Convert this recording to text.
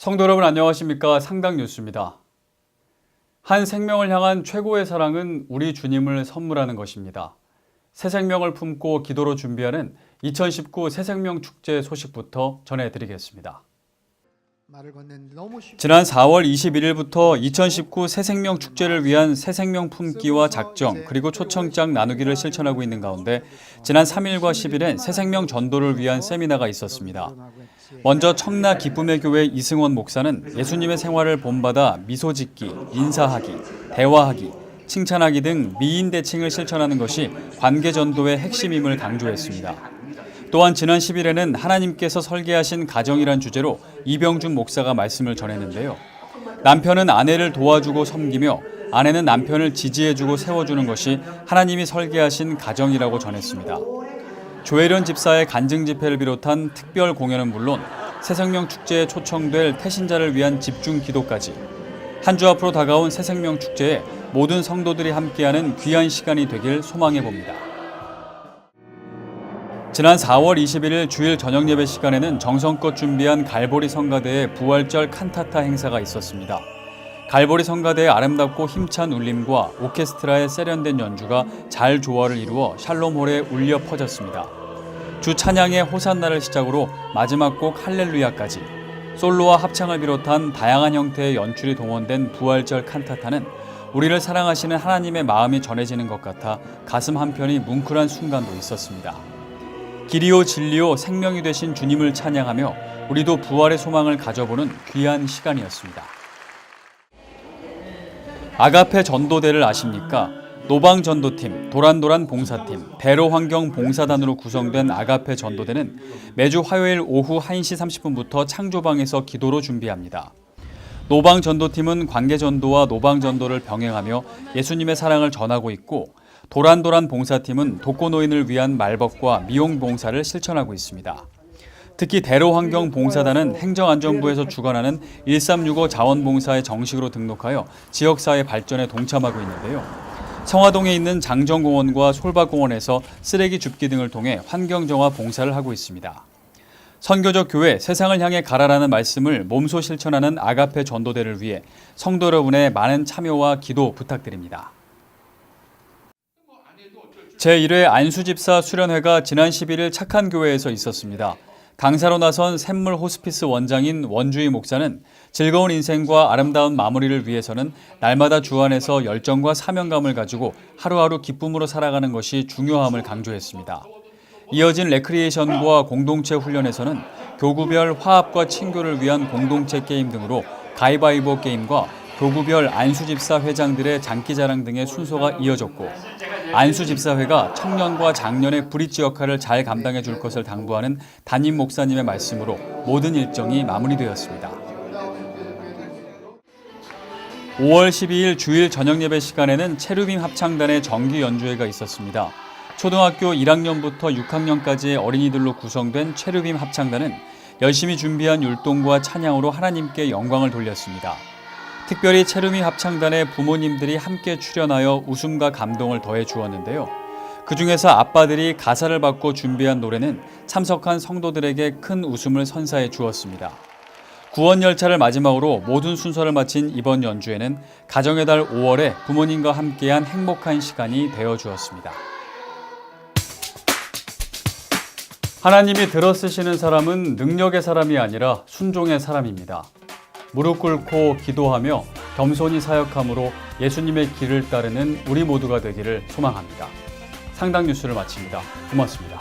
성도 여러분 안녕하십니까? 상당뉴스입니다. 한 생명을 향한 최고의 사랑은 우리 주님을 선물하는 것입니다. 새 생명을 품고 기도로 준비하는 2019 새생명 축제 소식부터 전해드리겠습니다. 지난 4월 21일부터 2019 새생명 축제를 위한 새생명 품기와 작정 그리고 초청장 나누기를 실천하고 있는 가운데 지난 3일과 10일엔 새생명 전도를 위한 세미나가 있었습니다. 먼저 청라 기쁨의 교회 이승원 목사는 예수님의 생활을 본받아 미소 짓기, 인사하기, 대화하기, 칭찬하기 등 미인 대칭을 실천하는 것이 관계 전도의 핵심임을 강조했습니다. 또한 지난 10일에는 하나님께서 설계하신 가정이란 주제로 이병준 목사가 말씀을 전했는데요. 남편은 아내를 도와주고 섬기며 아내는 남편을 지지해주고 세워주는 것이 하나님이 설계하신 가정이라고 전했습니다. 조혜련 집사의 간증 집회를 비롯한 특별 공연은 물론 새생명 축제에 초청될 태신자를 위한 집중 기도까지 한 주 앞으로 다가온 새생명 축제에 모든 성도들이 함께하는 귀한 시간이 되길 소망해 봅니다. 지난 4월 21일 주일 저녁 예배 시간에는 정성껏 준비한 갈보리 성가대의 부활절 칸타타 행사가 있었습니다. 갈보리 성가대의 아름답고 힘찬 울림과 오케스트라의 세련된 연주가 잘 조화를 이루어 샬롬홀에 울려 퍼졌습니다. 주 찬양의 호산나를 시작으로 마지막 곡 할렐루야까지 솔로와 합창을 비롯한 다양한 형태의 연출이 동원된 부활절 칸타타는 우리를 사랑하시는 하나님의 마음이 전해지는 것 같아 가슴 한편이 뭉클한 순간도 있었습니다. 길이요 진리요 생명이 되신 주님을 찬양하며 우리도 부활의 소망을 가져보는 귀한 시간이었습니다. 아가페 전도대를 아십니까? 노방전도팀, 도란도란 봉사팀, 대로환경 봉사단으로 구성된 아가페 전도대는 매주 화요일 오후 1시 30분부터 창조방에서 기도로 준비합니다. 노방전도팀은 관계전도와 노방전도를 병행하며 예수님의 사랑을 전하고 있고 도란도란 봉사팀은 독거노인을 위한 말벗과 미용봉사를 실천하고 있습니다. 특히 대로환경봉사단은 행정안전부에서 주관하는 1365 자원봉사에 정식으로 등록하여 지역사회 발전에 동참하고 있는데요. 성화동에 있는 장정공원과 솔밭공원에서 쓰레기 줍기 등을 통해 환경정화 봉사를 하고 있습니다. 선교적 교회 세상을 향해 가라라는 말씀을 몸소 실천하는 아가페 전도대를 위해 성도 여러분의 많은 참여와 기도 부탁드립니다. 제1회 안수집사 수련회가 지난 11일 착한교회에서 있었습니다. 강사로 나선 샘물 호스피스 원장인 원주희 목사는 즐거운 인생과 아름다운 마무리를 위해서는 날마다 주 안에서 열정과 사명감을 가지고 하루하루 기쁨으로 살아가는 것이 중요함을 강조했습니다. 이어진 레크리에이션과 공동체 훈련에서는 교구별 화합과 친교를 위한 공동체 게임 등으로 가위바위보 게임과 교구별 안수집사 회장들의 장기자랑 등의 순서가 이어졌고 안수집사회가 청년과 장년의 브릿지 역할을 잘 감당해 줄 것을 당부하는 담임 목사님의 말씀으로 모든 일정이 마무리되었습니다. 5월 12일 주일 저녁 예배 시간에는 체르빔 합창단의 정기 연주회가 있었습니다. 초등학교 1학년부터 6학년까지의 어린이들로 구성된 체르빔 합창단은 열심히 준비한 율동과 찬양으로 하나님께 영광을 돌렸습니다. 특별히 체르빔 합창단의 부모님들이 함께 출연하여 웃음과 감동을 더해 주었는데요. 그중에서 아빠들이 가사를 받고 준비한 노래는 참석한 성도들에게 큰 웃음을 선사해 주었습니다. 구원열차를 마지막으로 모든 순서를 마친 이번 연주에는 가정의 달 5월에 부모님과 함께한 행복한 시간이 되어 주었습니다. 하나님이 들어쓰시는 사람은 능력의 사람이 아니라 순종의 사람입니다. 무릎 꿇고 기도하며 겸손히 사역함으로 예수님의 길을 따르는 우리 모두가 되기를 소망합니다. 상당 뉴스를 마칩니다. 고맙습니다.